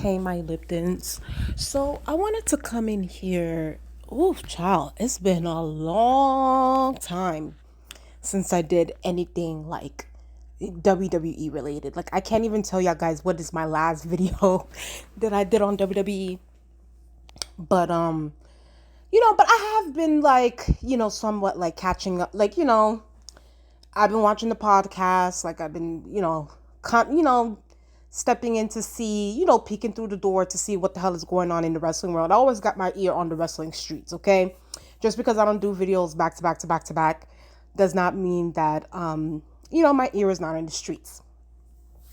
Hey, my Liptons. So I wanted to come in here. Ooh, child, it's been a long time since I did anything like WWE related. Like I can't even tell y'all guys what is my last video that I did on WWE. But but I have been like, somewhat like catching up. Like, I've been watching the podcast. Like I've been, stepping in to see, peeking through the door to see what the hell is going on in the wrestling world. I always got my ear on the wrestling streets, okay? Just because I don't do videos back to back to back to back does not mean that, my ear is not in the streets.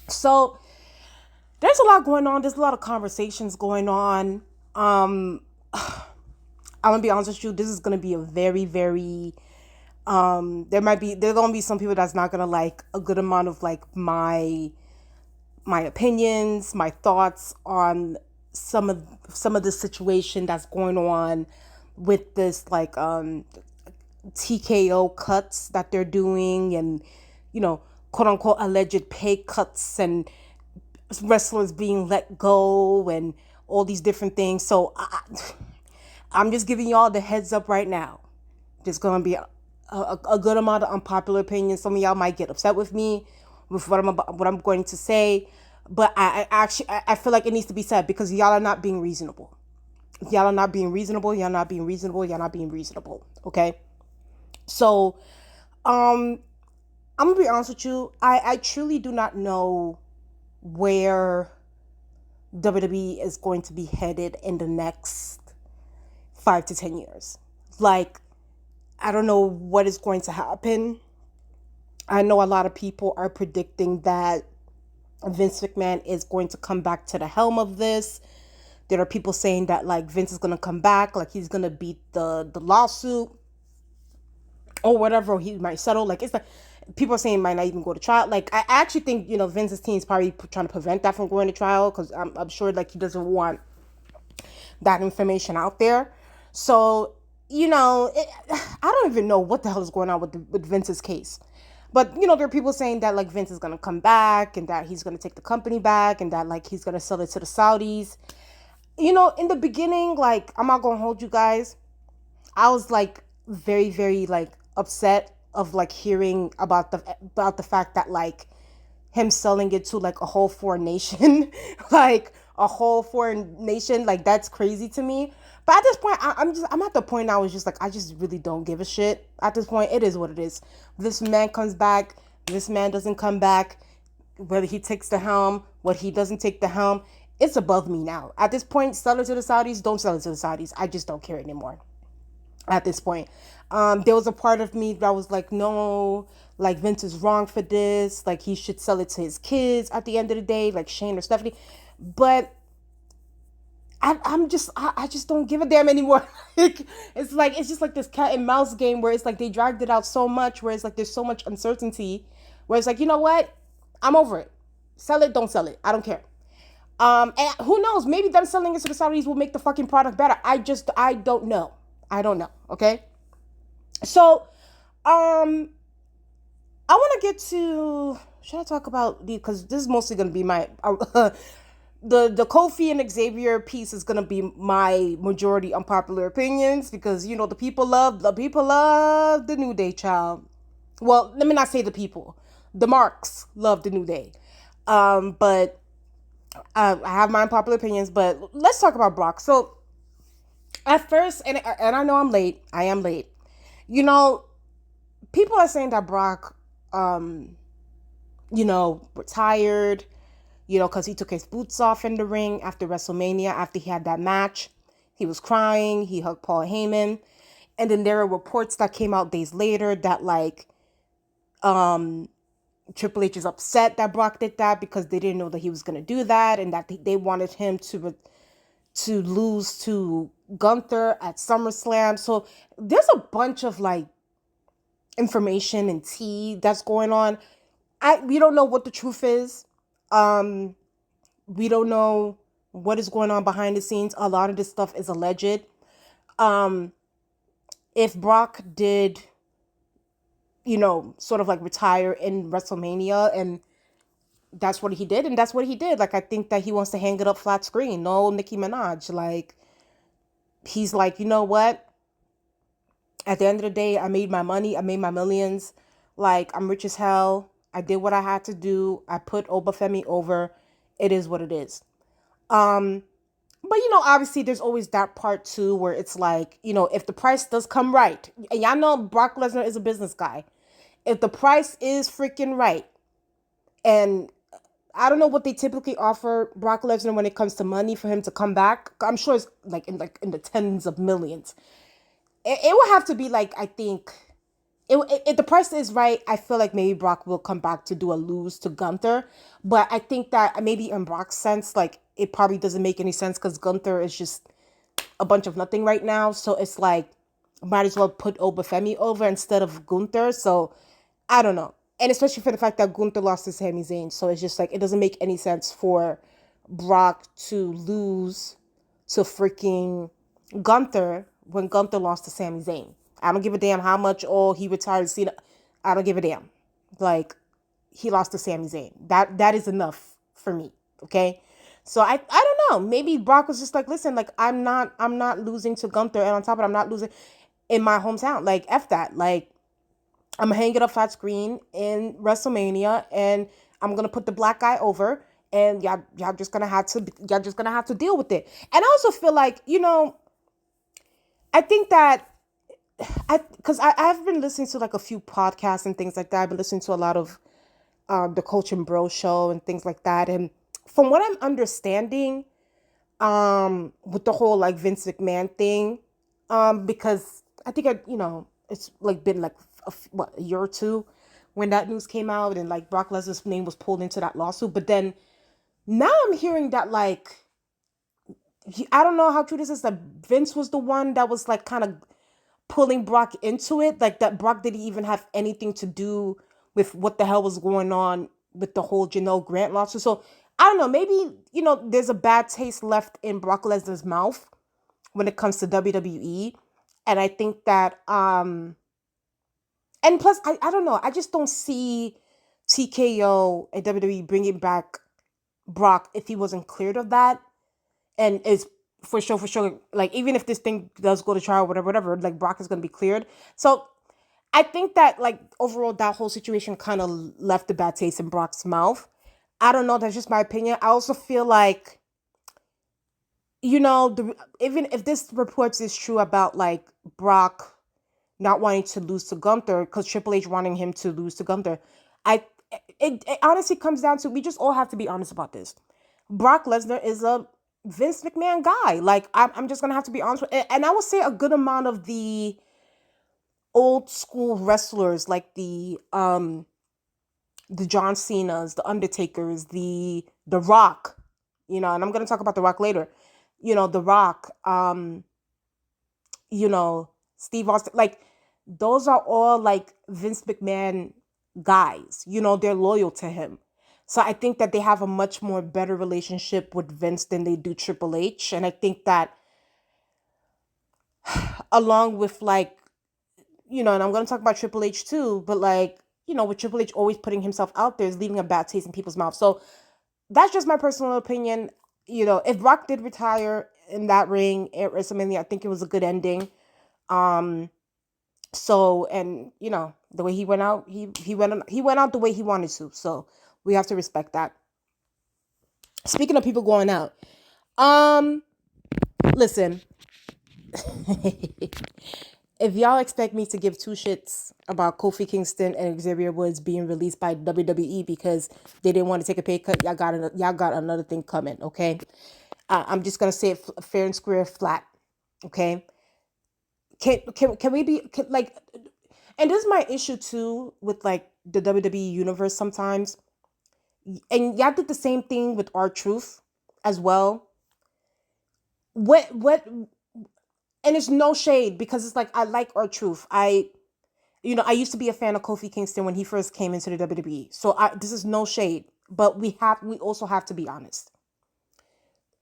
So there's a lot going on. There's a lot of conversations going on. I'm gonna be honest with you. This is gonna be a very, very there's gonna be some people that's not gonna like a good amount of like my opinions, my thoughts on some of the situation that's going on with this like TKO cuts that they're doing, and quote unquote alleged pay cuts, and wrestlers being let go and all these different things. So I'm just giving y'all the heads up right now. There's gonna be a good amount of unpopular opinions. Some of y'all might get upset with me with what I'm going to say, but I actually I feel like it needs to be said because y'all are not being reasonable. Y'all are not being reasonable. Y'all not being reasonable. Y'all not being reasonable. Okay. So, I'm gonna be honest with you. I truly do not know where WWE is going to be headed in the next 5 to 10 years. Like, I don't know what is going to happen. I know a lot of people are predicting that Vince McMahon is going to come back to the helm of this. There are people saying that like Vince is gonna come back, like he's gonna beat the lawsuit or whatever he might settle. Like it's like people are saying it might not even go to trial. Like I actually think Vince's team is probably trying to prevent that from going to trial because I'm sure like he doesn't want that information out there. So I don't even know what the hell is going on with Vince's case. But there are people saying that like Vince is gonna come back and that he's gonna take the company back and that like he's gonna sell it to the Saudis. In the beginning, like I'm not gonna hold you guys. I was like very, very like upset of like hearing about the fact that like him selling it to like a whole foreign nation, like a whole foreign nation, like that's crazy to me. But at this point, I'm at the point now. It's just like I just really don't give a shit. At this point, it is what it is. This man comes back. This man doesn't come back. Whether he takes the helm, whether he doesn't take the helm, it's above me now. At this point, sell it to the Saudis. Don't sell it to the Saudis. I just don't care anymore at this point. There was a part of me that was like, no, like Vince is wrong for this. Like he should sell it to his kids at the end of the day, like Shane or Stephanie. But I just don't give a damn anymore. It's just like this cat and mouse game where it's like they dragged it out so much, where it's like there's so much uncertainty, where it's like, you know what? I'm over it. Sell it, don't sell it. I don't care. And who knows? Maybe them selling it to the Saudis will make the fucking product better. I don't know. I don't know. Okay. So, I want to get to. Should I talk about the? Because this is mostly going to be my. The Kofi and Xavier piece is going to be my majority unpopular opinions because the people love the New Day child. Well, let me not say the people. The marks love the New Day. But I have my unpopular opinions. But let's talk about Brock. So at first, and I know I'm late. I am late. You know, people are saying that Brock, retired, because he took his boots off in the ring after WrestleMania, after he had that match. He was crying. He hugged Paul Heyman. And then there are reports that came out days later that, like, Triple H is upset that Brock did that because they didn't know that he was going to do that and that they wanted him to lose to Gunther at SummerSlam. So there's a bunch of, like, information and tea that's going on. We don't know what the truth is. We don't know what is going on behind the scenes. A lot of this stuff is alleged. If Brock did, sort of like retire in WrestleMania and that's what he did, and that's what he did. Like, I think that he wants to hang it up flat screen. No Nicki Minaj. Like, he's like, you know what? At the end of the day, I made my money. I made my millions. Like, I'm rich as hell. I did what I had to do. I put Obafemi over. It is what it is. Um, but obviously there's always that part too where it's like, if the price does come right, and y'all know Brock Lesnar is a business guy. If the price is freaking right, and I don't know what they typically offer Brock Lesnar when it comes to money for him to come back. I'm sure it's like in the tens of millions. It will have to be like, I think, if the price is right, I feel like maybe Brock will come back to do a lose to Gunther. But I think that maybe in Brock's sense, like, it probably doesn't make any sense because Gunther is just a bunch of nothing right now. So it's like, might as well put Obafemi over instead of Gunther. So I don't know. And especially for the fact that Gunther lost to Sami Zayn. So it's just like, it doesn't make any sense for Brock to lose to freaking Gunther when Gunther lost to Sami Zayn. I don't give a damn how much he retired Cena. I don't give a damn. Like, he lost to Sami Zayn. That is enough for me. Okay. So I don't know. Maybe Brock was just like, listen, like, I'm not losing to Gunther, and on top of it, I'm not losing in my hometown. Like, F that. Like, I'm gonna hang it up flat screen in WrestleMania, and I'm gonna put the black guy over, and y'all just gonna have to deal with it. And I also feel like, I think that because I've been listening to like a few podcasts and things like that. I've been listening to a lot of the Coach and Bro show and things like that, and from what I'm understanding, with the whole like Vince McMahon thing, because I think it's like been like a year or two when that news came out, and like Brock Lesnar's name was pulled into that lawsuit. But then now I'm hearing that, like, I don't know how true this is, that Vince was the one that was like kind of pulling Brock into it, like that Brock didn't even have anything to do with what the hell was going on with the whole Janelle Grant lawsuit. So I don't know, maybe, there's a bad taste left in Brock Lesnar's mouth when it comes to WWE. And I think that and plus I don't know, I just don't see TKO and WWE bringing back Brock if he wasn't cleared of that. And is for sure, like, even if this thing does go to trial, whatever, like, Brock is going to be cleared. So I think that, like, overall, that whole situation kind of left a bad taste in Brock's mouth. I don't know, that's just my opinion. I also feel like, even if this reports is true about, like, Brock not wanting to lose to Gunther, because Triple H wanting him to lose to Gunther, I it honestly comes down to, we just all have to be honest about this. Brock Lesnar is a Vince McMahon guy. Like, I'm just gonna have to be honest with, and I would say a good amount of the old school wrestlers, like the John Cenas, the Undertakers, the Rock, and I'm gonna talk about the Rock later. The Rock, Steve Austin, like, those are all like Vince McMahon guys. They're loyal to him. So I think that they have a much more better relationship with Vince than they do Triple H. And I think that, along with, like, and I'm going to talk about Triple H too, but, like, with Triple H always putting himself out there is leaving a bad taste in people's mouths. So that's just my personal opinion. If Brock did retire in that ring at WrestleMania, I think it was a good ending. So, and the way he went out, he went out the way he wanted to. So we have to respect that. Speaking of people going out, listen, if y'all expect me to give two shits about Kofi Kingston and Xavier Woods being released by WWE because they didn't want to take a pay cut, y'all got another thing coming, okay? I'm just gonna say it fair and square, flat, okay? Can we be like, and this is my issue too with, like, the WWE universe sometimes, and y'all did the same thing with R-Truth as well. What and it's no shade, because it's like, I like R-Truth. I used to be a fan of Kofi Kingston when he first came into the WWE. So this is no shade, but we also have to be honest.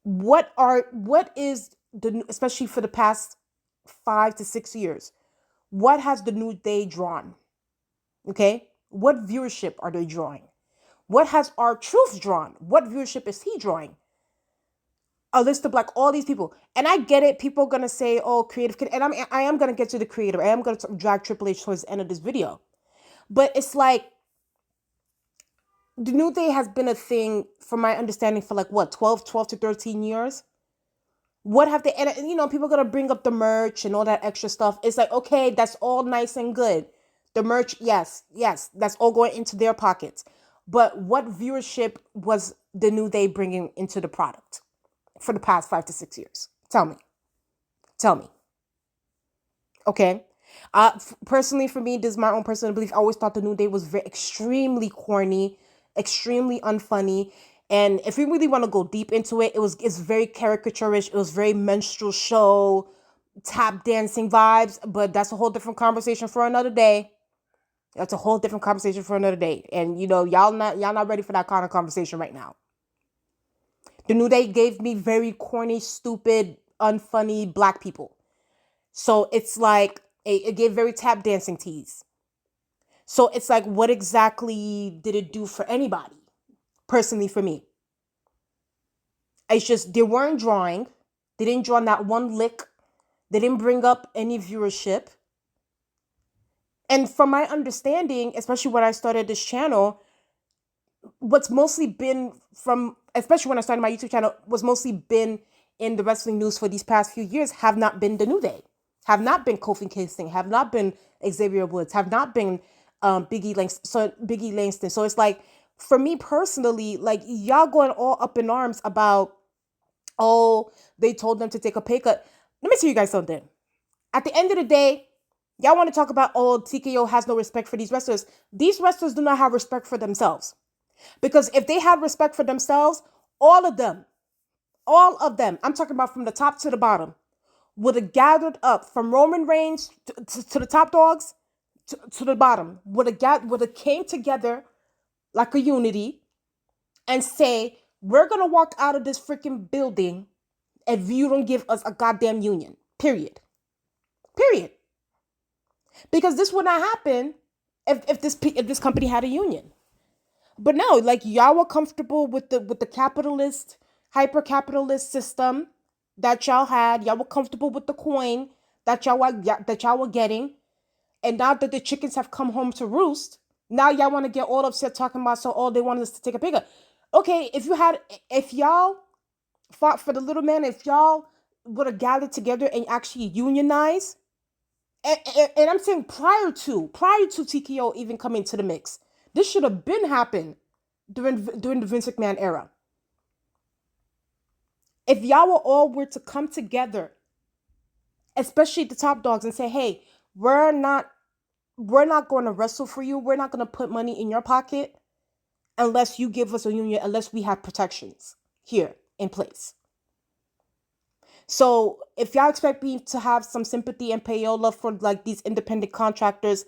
What is especially for the past 5 to 6 years, what has the New Day drawn? Okay? What viewership are they drawing? What has R-Truth drawn? What viewership is he drawing? A list of like all these people. And I get it. People are gonna say, "Oh, creative," and I am gonna get to the creator. I am gonna drag Triple H towards the end of this video. But it's like the New Day has been a thing, from my understanding, for like what, 12 to 13 years. What have they, and people are gonna bring up the merch and all that extra stuff. It's like, okay, that's all nice and good. The merch, yes, that's all going into their pockets. But what viewership was the New Day bringing into the product for the past 5 to 6 years? Tell me. Okay. Personally, for me, this is my own personal belief. I always thought the New Day was extremely corny, extremely unfunny. And if we really want to go deep into it, it's very caricaturish. It was very minstrel show, tap dancing vibes. But that's a whole different conversation for another day. That's a whole different conversation for another day. And y'all not ready for that kind of conversation right now. The New Day gave me very corny, stupid, unfunny black people. So it's like it gave very tap dancing tease. So it's like, what exactly did it do for anybody? Personally, for me, it's just they weren't drawing. They didn't draw that one lick. They didn't bring up any viewership. And from my understanding, especially when I started this channel, what's mostly been especially when I started my YouTube channel, was mostly been in the wrestling news for these past few years, have not been the New Day, have not been Kofi Kingston, have not been Xavier Woods, have not been Biggie Langston. So it's like, for me personally, like, y'all going all up in arms about, oh, they told them to take a pay cut. Let me tell you guys something. At the end of the day, y'all want to talk about, oh, TKO has no respect for these wrestlers. These wrestlers do not have respect for themselves. Because if they had respect for themselves, all of them, I'm talking about from the top to the bottom, would have gathered up, from Roman Reigns to the top dogs to the bottom, would have came together like a unity and say, we're going to walk out of this freaking building if you don't give us a goddamn union. Period. Because this would not happen if this company had a union. But no, like, y'all were comfortable with the capitalist, hyper capitalist system that y'all had. Y'all were comfortable with the coin that y'all were getting. And now that the chickens have come home to roost, now y'all want to get all upset talking about, so all they wanted us to take a pay cut. Okay, if y'all fought for the little man, if y'all would have gathered together and actually unionize, and I'm saying prior to TKO even coming to the mix, this should have been happened during the Vince McMahon era. If y'all were to come together, especially the top dogs, and say, hey, we're not going to wrestle for you. We're not going to put money in your pocket unless you give us a union, unless we have protections here in place. So if y'all expect me to have some sympathy and payola for like these independent contractors,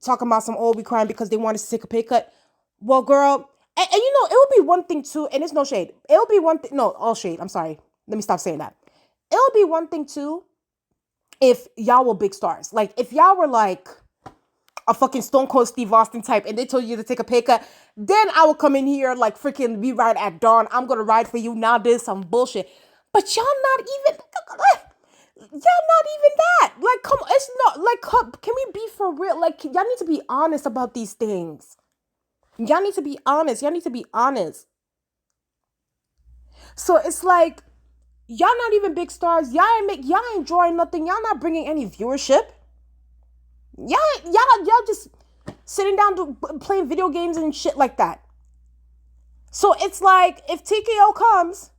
talking about some, we crying because they wanted to take a pay cut. Well, girl, and it would be one thing too, and it's no shade. It would be one thing, no, all shade. I'm sorry. Let me stop saying that. It would be one thing too if y'all were big stars. Like, if y'all were like a fucking Stone Cold Steve Austin type and they told you to take a pay cut, then I would come in here like freaking We Ride at Dawn. I'm gonna ride for you. Now there's some bullshit. But y'all not even that. Like, come on, it's not like, can we be for real? Like, y'all need to be honest about these things. Y'all need to be honest. So it's like, y'all not even big stars. Y'all ain't drawing nothing. Y'all not bringing any viewership. Y'all just sitting down playing video games and shit like that. So it's like, if TKO comes,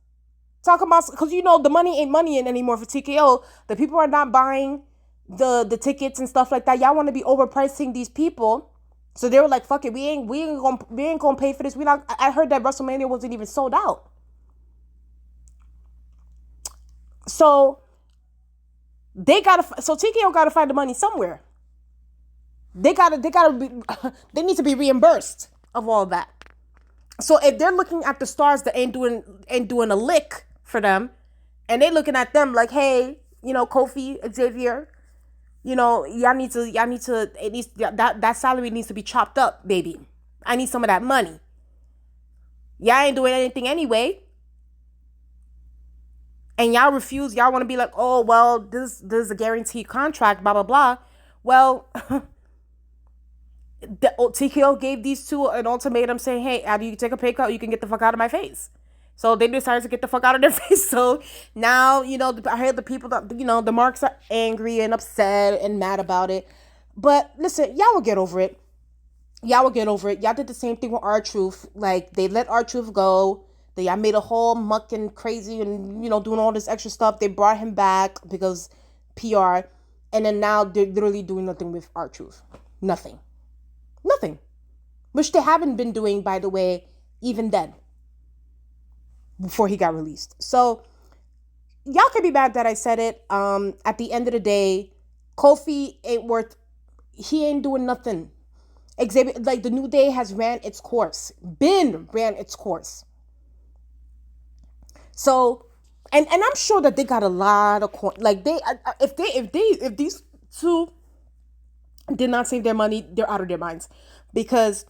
talking about, because the money ain't money in anymore for TKO. The people are not buying the tickets and stuff like that. Y'all want to be overpricing these people. So they were like, fuck it, we ain't gonna pay for this. I heard that WrestleMania wasn't even sold out. So TKO gotta find the money somewhere. They need to be reimbursed of all that. So if they're looking at the stars that ain't doing a lick for them, and they looking at them like, hey, Kofi, Xavier, y'all need to at least that salary needs to be chopped up, baby. I need some of that money. Y'all ain't doing anything anyway. And y'all refuse. Y'all want to be like, oh, well, this is a guaranteed contract, blah, blah, blah. Well, the TKO gave these two an ultimatum saying, hey, either you take a pay cut or you can get the fuck out of my face. So they decided to get the fuck out of their face. So now, I hear the people that, the marks are angry and upset and mad about it. But listen, y'all will get over it. Y'all will get over it. Y'all did the same thing with R-Truth. Like, they let R-Truth go. Y'all made a whole muck and crazy and, doing all this extra stuff. They brought him back because PR. And then now they're literally doing nothing with R-Truth. Nothing. Nothing. Which they haven't been doing, by the way, even then. Before he got released. So, y'all can be mad that I said it. At the end of the day, Kofi he ain't doing nothing. Xavier, like, the New Day has ran its course. Ran its course. So, and I'm sure that they got a lot of coin. Like, if these two did not save their money, they're out of their minds. Because,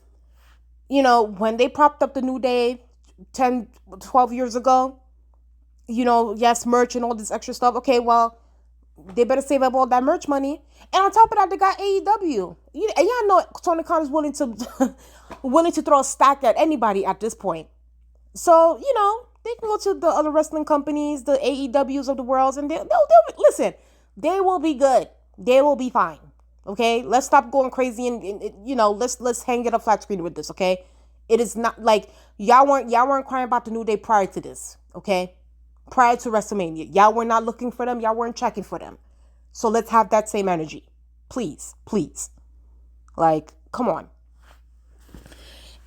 when they propped up the New Day 10, 12 years ago, yes, merch and all this extra stuff. Okay, well, they better save up all that merch money. And on top of that, they got AEW. And y'all know Tony Khan is willing to throw a stack at anybody at this point. So, they can go to the other wrestling companies, the AEWs of the world, and they'll listen, they will be good. They will be fine. Okay? Let's stop going crazy and let's hang it up flat screen with this, okay? It is not like y'all weren't crying about the New Day prior to this, okay? Prior to WrestleMania. Y'all were not looking for them. Y'all weren't checking for them. So let's have that same energy. Please. Please. Like, come on.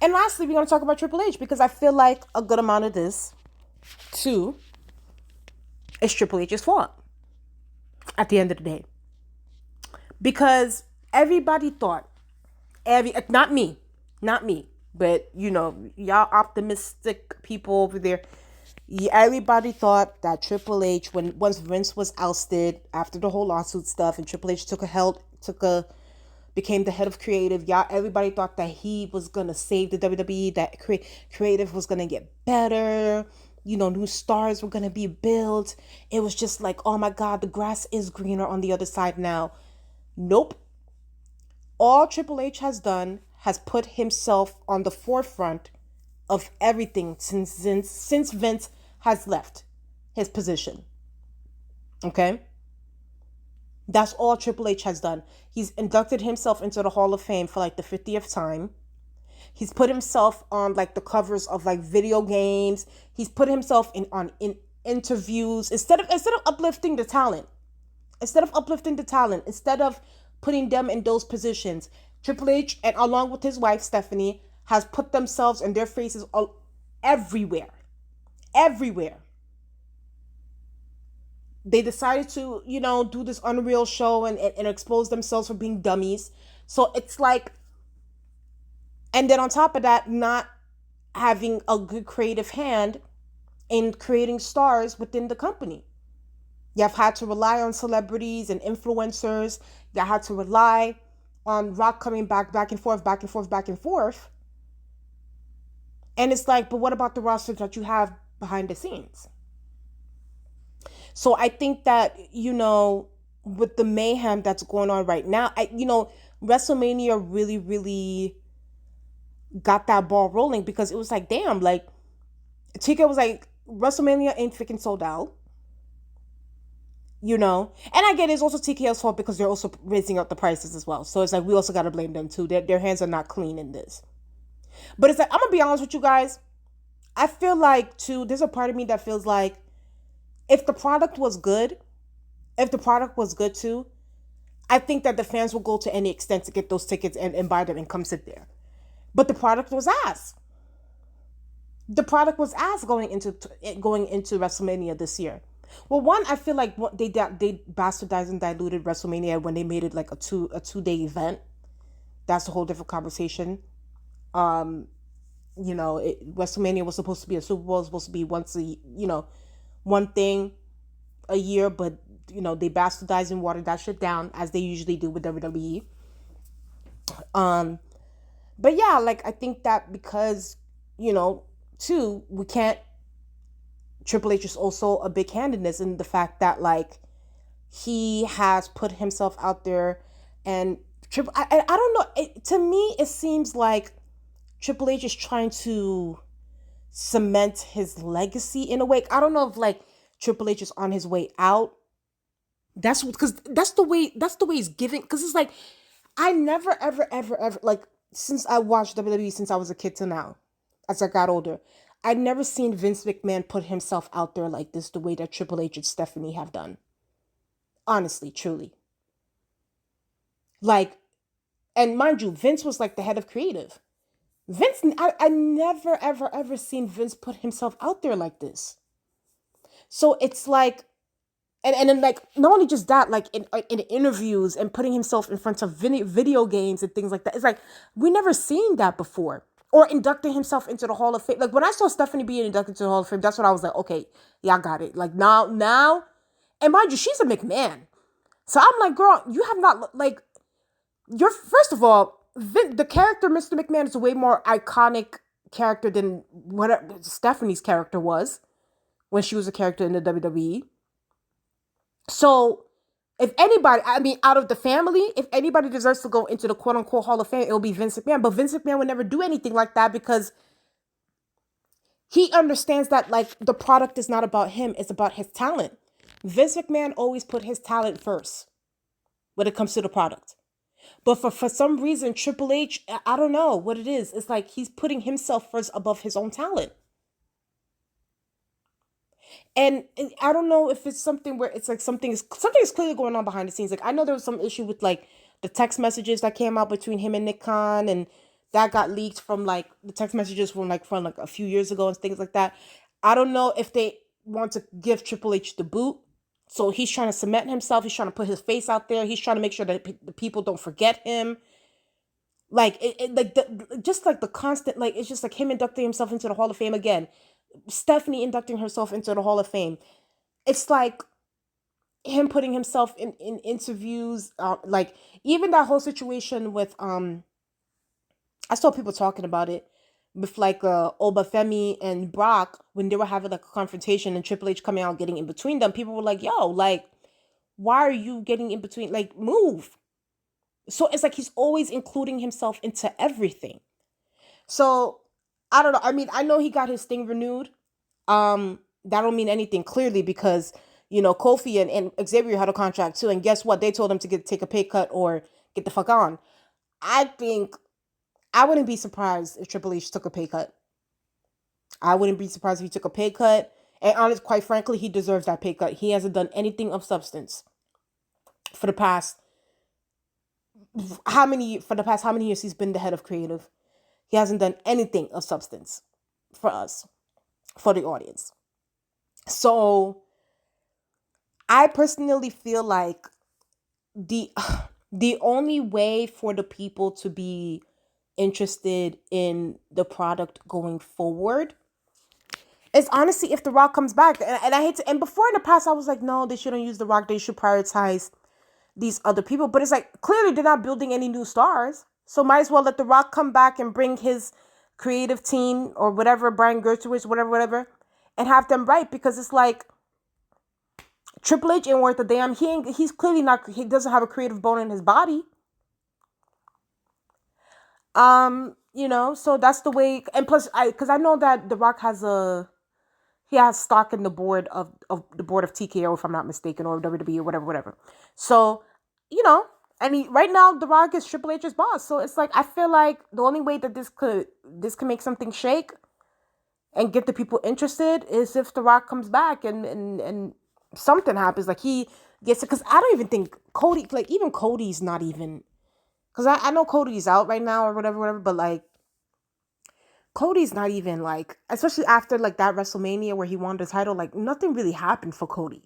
And lastly, we're going to talk about Triple H because I feel like a good amount of this, too, is Triple H's fault at the end of the day. Because everybody thought, not me, but, y'all optimistic people over there, everybody thought that Triple H, once Vince was ousted after the whole lawsuit stuff, and Triple H became the head of creative. Everybody thought that he was gonna save the WWE, that creative was gonna get better. New stars were gonna be built. It was just like, oh my God, the grass is greener on the other side now. Nope. All Triple H has done has put himself on the forefront of everything since Vince has left his position. Okay? That's all Triple H has done. He's inducted himself into the Hall of Fame for like the 50th time. He's put himself on like the covers of like video games. He's put himself in interviews instead of uplifting the talent. Instead of putting them in those positions, Triple H, and along with his wife Stephanie, has put themselves and their faces all everywhere. They decided to, do this Unreal show and expose themselves for being dummies. So it's like, and then on top of that, not having a good creative hand in creating stars within the company. You've had to rely on celebrities and influencers. You had to rely on Rock coming back and forth. And it's like, but what about the roster that you have behind the scenes? So I think that, with the mayhem that's going on right now, WrestleMania really, really got that ball rolling because it was like, damn, like, TK was like, WrestleMania ain't freaking sold out. And I get it's also TKO's fault because they're also raising up the prices as well. So it's like, we also got to blame them too. Their hands are not clean in this. But it's like, I'm going to be honest with you guys. I feel like, too, there's a part of me that feels like if the product was good too, I think that the fans will go to any extent to get those tickets and buy them and come sit there. But the product was ass. The product was ass going into WrestleMania this year. Well, one, I feel like they bastardized and diluted WrestleMania when they made it like a 2-day event. That's a whole different conversation. WrestleMania was supposed to be a Super Bowl, was supposed to be one thing a year, but they bastardized and watered that shit down as they usually do with WWE. But yeah, like I think that because, you know, too, we can't Triple H is also a big hand in this, and the fact that like he has put himself out there and I don't know, to me it seems like Triple H is trying to cement his legacy in a way. I don't know if like Triple H is on his way out. That's because that's the way he's giving, because it's like I never ever like since I watched WWE since I was a kid to now, as I got older, I'd never seen Vince McMahon put himself out there like this the way that Triple H and Stephanie have done. Honestly, truly. Like, and mind you, Vince was like the head of creative. I never ever seen Vince put himself out there like this. So it's like, and then like not only just that, like in interviews and putting himself in front of video games and things like that. It's like we never seen that before. Or inducting himself into the Hall of Fame. Like when I saw Stephanie being inducted into the Hall of Fame, that's when I was like, okay, yeah, I got it. Like now, and mind you, she's a McMahon. So I'm like, girl, you have not like you're first of all, the character Mr. McMahon is a way more iconic character than what Stephanie's character was when she was a character in the WWE. So if anybody, I mean, out of the family, if anybody deserves to go into the quote unquote Hall of Fame, it'll be Vince McMahon. But Vince McMahon would never do anything like that because he understands that like the product is not about him, it's about his talent. Vince McMahon always put his talent first when it comes to the product. But for some reason, Triple H, I don't know what it is. It's like he's putting himself first above his own talent. And I don't know if it's something where it's like something is clearly going on behind the scenes. Like I know there was some issue with like the text messages that came out between him and Nick Khan, and that got leaked from like the text messages from like a few years ago and things like that. I don't know if they want to give Triple H the boot. So he's trying to cement himself. He's trying to put his face out there. He's trying to make sure that the people don't forget him. Like like just like the constant, like it's just like him inducting himself into the Hall of Fame again. Stephanie inducting herself into the Hall of Fame. It's like him putting himself in interviews, like even that whole situation with I saw people talking about it with like Obafemi and Brock when they were having like a confrontation and Triple H coming out getting in between them. People were like, "Yo, like, why are you getting in between? Like, move." So it's like he's always including himself into everything. So I don't know. I mean, I know he got his thing renewed. That don't mean anything clearly because Kofi and Xavier had a contract too, and guess what? They told him to take a pay cut or get the fuck on. I think I wouldn't be surprised if Triple H took a pay cut. I wouldn't be surprised if he took a pay cut. And honest, quite frankly, he deserves that pay cut. He hasn't done anything of substance for the past how many years he's been the head of creative. He hasn't done anything of substance for us, for the audience. So I personally feel like the the only way for the people to be interested in the product going forward is honestly if The Rock comes back. And I hate to, and before in the past I was like, no, they shouldn't use The Rock. They should prioritize these other people. But it's like clearly they're not building any new stars. So might as well let The Rock come back and bring his creative team or whatever, Brian Gertowitz, whatever, and have them write, because it's like Triple H ain't worth a damn. He's clearly not. He doesn't have a creative bone in his body. So that's the way. And plus, because I know that The Rock he has stock in the board of TKO, if I'm not mistaken, or WWE or whatever. So, I mean, right now The Rock is Triple H's boss. So it's like I feel like the only way that this could make something shake and get the people interested is if The Rock comes back and something happens. Like he gets it, because I don't even think Cody, like even Cody's not even, because I know Cody's out right now or whatever, but like Cody's not even like, especially after like that WrestleMania where he won the title, like nothing really happened for Cody.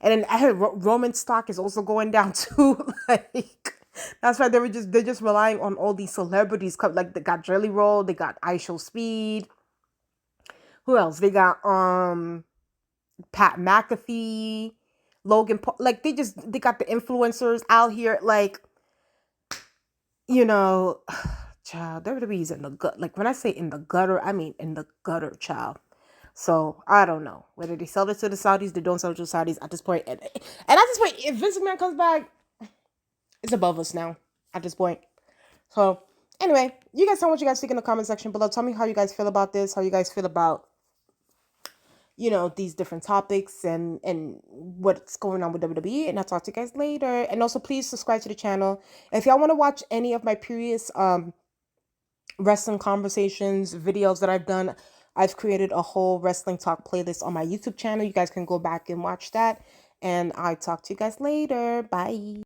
And then I heard Roman stock is also going down too. Like that's why they're just relying on all these celebrities. Like they got Jelly Roll, they got IShowSpeed. Who else? They got Pat McAfee, Logan Paul. Like they got the influencers out here. Like you know, Child, WWE's in the gut. Like when I say in the gutter, I mean in the gutter, child. So I don't know whether they sell it to the Saudis, they don't sell it to the Saudis at this point. And at this point, if Vince McMahon comes back, it's above us now. At this point. So anyway, you guys tell me what you guys think in the comment section below. Tell me how you guys feel about this. How you guys feel about these different topics and what's going on with WWE. And I'll talk to you guys later. And also, please subscribe to the channel. If y'all want to watch any of my previous wrestling conversations videos that I've done, I've created a whole wrestling talk playlist on my YouTube channel. You guys can go back and watch that, and I'll talk to you guys later. Bye.